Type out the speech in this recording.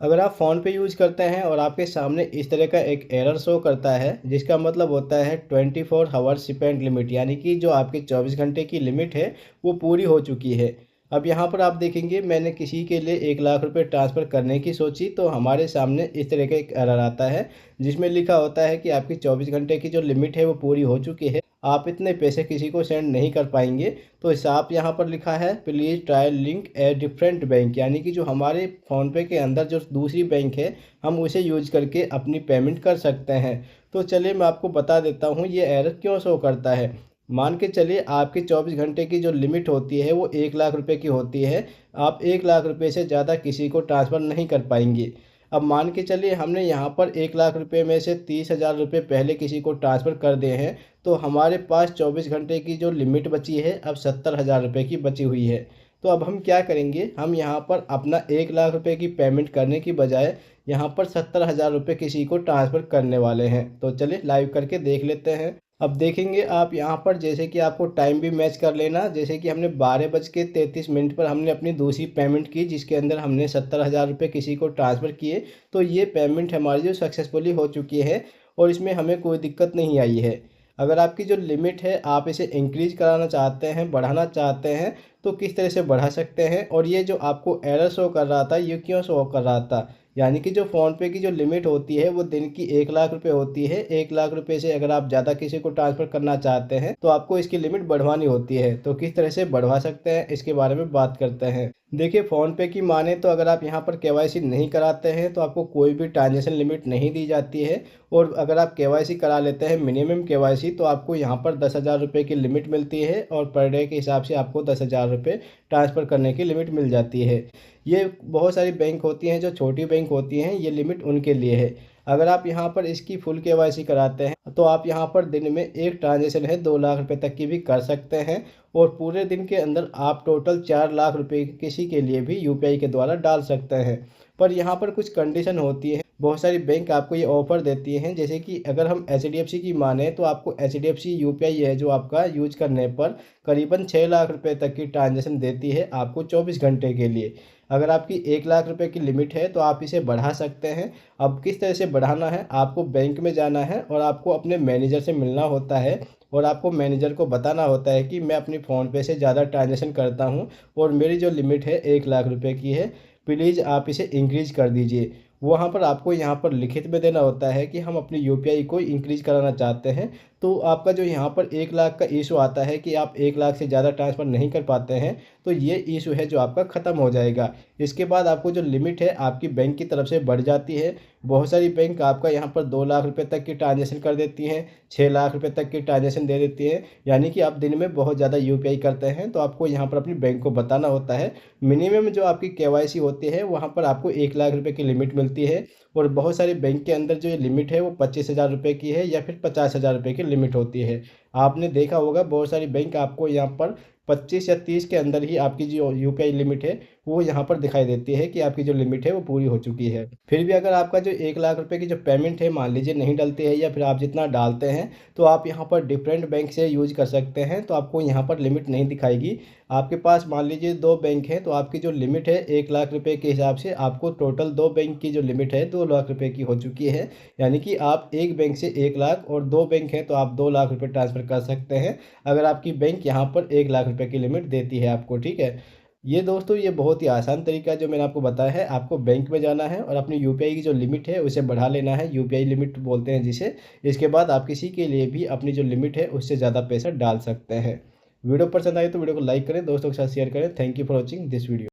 अगर आप फ़ोन पे यूज़ करते हैं और आपके सामने इस तरह का एक एरर शो करता है, जिसका मतलब होता है 24 हावर्स स्पेंड लिमिट, यानी कि जो आपकी 24 घंटे की लिमिट है वो पूरी हो चुकी है। अब यहाँ पर आप देखेंगे मैंने किसी के लिए 1 लाख रुपए ट्रांसफ़र करने की सोची, तो हमारे सामने इस तरह का एक एरर आता है जिसमें लिखा होता है कि आपकी 24 घंटे की जो लिमिट है वो पूरी हो चुकी है। आप इतने पैसे किसी को सेंड नहीं कर पाएंगे। तो साफ यहाँ पर लिखा है please try link a different bank, यानी कि जो हमारे फ़ोनपे के अंदर जो दूसरी बैंक है हम उसे यूज करके अपनी पेमेंट कर सकते हैं। तो चलिए मैं आपको बता देता हूँ ये एरर क्यों शो करता है। मान के चलिए आपकी 24 घंटे की जो लिमिट होती है वो 1 लाख रुपए की होती है। आप 1 लाख रुपए से ज़्यादा किसी को ट्रांसफ़र नहीं कर पाएंगे। अब मान के चलिए हमने यहाँ पर 1 लाख रुपए में से 30,000 रुपये पहले किसी को ट्रांसफ़र कर दिए हैं, तो हमारे पास 24 घंटे की जो लिमिट बची है अब 70,000 रुपये की बची हुई है। तो अब हम क्या करेंगे, हम यहाँ पर अपना 1 लाख रुपये की पेमेंट करने की बजाय यहाँ पर 70,000 रुपये किसी को ट्रांसफ़र करने वाले हैं। तो चलिए लाइव करके देख लेते हैं। अब देखेंगे आप यहाँ पर जैसे कि आपको टाइम भी मैच कर लेना, जैसे कि हमने 12:33 पर हमने अपनी दूसरी पेमेंट की जिसके अंदर हमने 70,000 रुपये किसी को ट्रांसफ़र किए। तो ये पेमेंट हमारी जो सक्सेसफुली हो चुकी है और इसमें हमें कोई दिक्कत नहीं आई है। अगर आपकी जो लिमिट है आप इसे इंक्रीज़ कराना चाहते हैं, बढ़ाना चाहते हैं, तो किस तरह से बढ़ा सकते हैं। और ये जो आपको एरर शो कर रहा था ये क्यों शो कर रहा था, यानी कि जो फ़ोनपे की जो लिमिट होती है वो दिन की 1 लाख रुपए होती है। 1 लाख रुपए से अगर आप ज़्यादा किसी को ट्रांसफ़र करना चाहते हैं तो आपको इसकी लिमिट बढ़वानी होती है। तो किस तरह से बढ़वा सकते हैं इसके बारे में बात करते हैं। देखिए फ़ोनपे की माने तो अगर आप यहाँ पर केवाईसी नहीं कराते हैं तो आपको कोई भी ट्रांजेक्शन लिमिट नहीं दी जाती है। और अगर आप केवाईसी करा लेते हैं मिनिमम केवाईसी तो आपको यहाँ पर 10,000 रुपये की लिमिट मिलती है और पर डे के हिसाब से आपको 10,000 रुपये ट्रांसफ़र करने की लिमिट मिल जाती है। ये बहुत सारी बैंक होती हैं जो छोटी बैंक होती हैं, ये लिमिट उनके लिए है। अगर आप यहाँ पर इसकी फुल केवाईसी कराते हैं तो आप यहाँ पर दिन में एक ट्रांजेक्शन है 2 लाख रुपए तक की भी कर सकते हैं। और पूरे दिन के अंदर आप टोटल 4 लाख रुपए किसी के लिए भी यूपीआई के द्वारा डाल सकते हैं। पर यहाँ पर कुछ कंडीशन होती है। बहुत सारी बैंक आपको ये ऑफ़र देती हैं, जैसे कि अगर हम एचडीएफसी की माने तो आपको एचडीएफसी यूपीआई है जो आपका यूज करने पर करीबन 6 लाख रुपए तक की ट्रांजेक्शन देती है आपको 24 घंटे के लिए। अगर आपकी 1 लाख रुपए की लिमिट है तो आप इसे बढ़ा सकते हैं। अब किस तरह से बढ़ाना है, आपको बैंक में जाना है और आपको अपने मैनेजर से मिलना होता है और आपको मैनेजर को बताना होता है कि मैं अपनी फ़ोनपे से ज़्यादा ट्रांजेक्शन करता हूँ और मेरी जो लिमिट है 1 लाख रुपए की है, प्लीज़ आप इसे इंक्रीज़ कर दीजिए। वहाँ पर आपको यहाँ पर लिखित में देना होता है कि हम अपनी यूपीआई को इंक्रीज़ कराना चाहते हैं। तो आपका जो यहाँ पर 1 लाख का इशू आता है कि आप 1 लाख से ज़्यादा ट्रांसफ़र नहीं कर पाते हैं, तो ये इशू है जो आपका ख़त्म हो जाएगा। इसके बाद आपको जो लिमिट है आपकी बैंक की तरफ से बढ़ जाती है। बहुत सारी बैंक आपका यहाँ पर 2 लाख रुपए तक की ट्रांजेक्शन कर देती हैं, 6 लाख रुपए तक की ट्रांजेक्शन दे देती हैं। यानी कि आप दिन में बहुत ज़्यादा यूपीआई करते हैं तो आपको यहाँ पर अपनी बैंक को बताना होता है। मिनिमम जो आपकी केवाईसी होती है वहाँ पर आपको 1 लाख रुपए की लिमिट मिलती है। और बहुत सारी बैंक के अंदर जो ये लिमिट है वो 25,000 रुपये की है या फिर 50,000 रुपये की लिमिट होती है। आपने देखा होगा बहुत सारी बैंक आपको यहाँ पर 25 या 30 के अंदर ही आपकी जो यूपीआई लिमिट है वो यहाँ पर दिखाई देती है कि आपकी जो लिमिट है वो पूरी हो चुकी है। फिर भी अगर आपका जो 1 लाख रुपए की जो पेमेंट है मान लीजिए नहीं डलती है या फिर आप जितना डालते हैं तो आप यहाँ पर डिफरेंट बैंक से यूज कर सकते हैं, तो आपको यहाँ पर लिमिट नहीं दिखाएगी। आपके पास मान लीजिए 2 बैंक हैं तो आपकी जो लिमिट है 1 लाख रुपए के हिसाब से आपको टोटल 2 बैंक की जो लिमिट है 2 लाख रुपए की हो चुकी है। यानी कि आप एक बैंक से 1 लाख और 2 बैंक हैं तो आप 2 लाख रुपए ट्रांसफ़र कर सकते हैं अगर आपकी बैंक यहाँ पर 1 लाख रुपए की लिमिट देती है आपको, ठीक है। ये दोस्तों ये बहुत ही आसान तरीका है जो मैंने आपको बताया है। आपको बैंक में जाना है और अपनी यूपीआई की जो लिमिट है उसे बढ़ा लेना है, यूपीआई लिमिट बोलते हैं जिसे। इसके बाद आप किसी के लिए भी अपनी जो लिमिट है उससे ज़्यादा पैसा डाल सकते हैं। वीडियो पसंद आए तो वीडियो को लाइक करें, दोस्तों के साथ शेयर करें। Thank you for watching this video.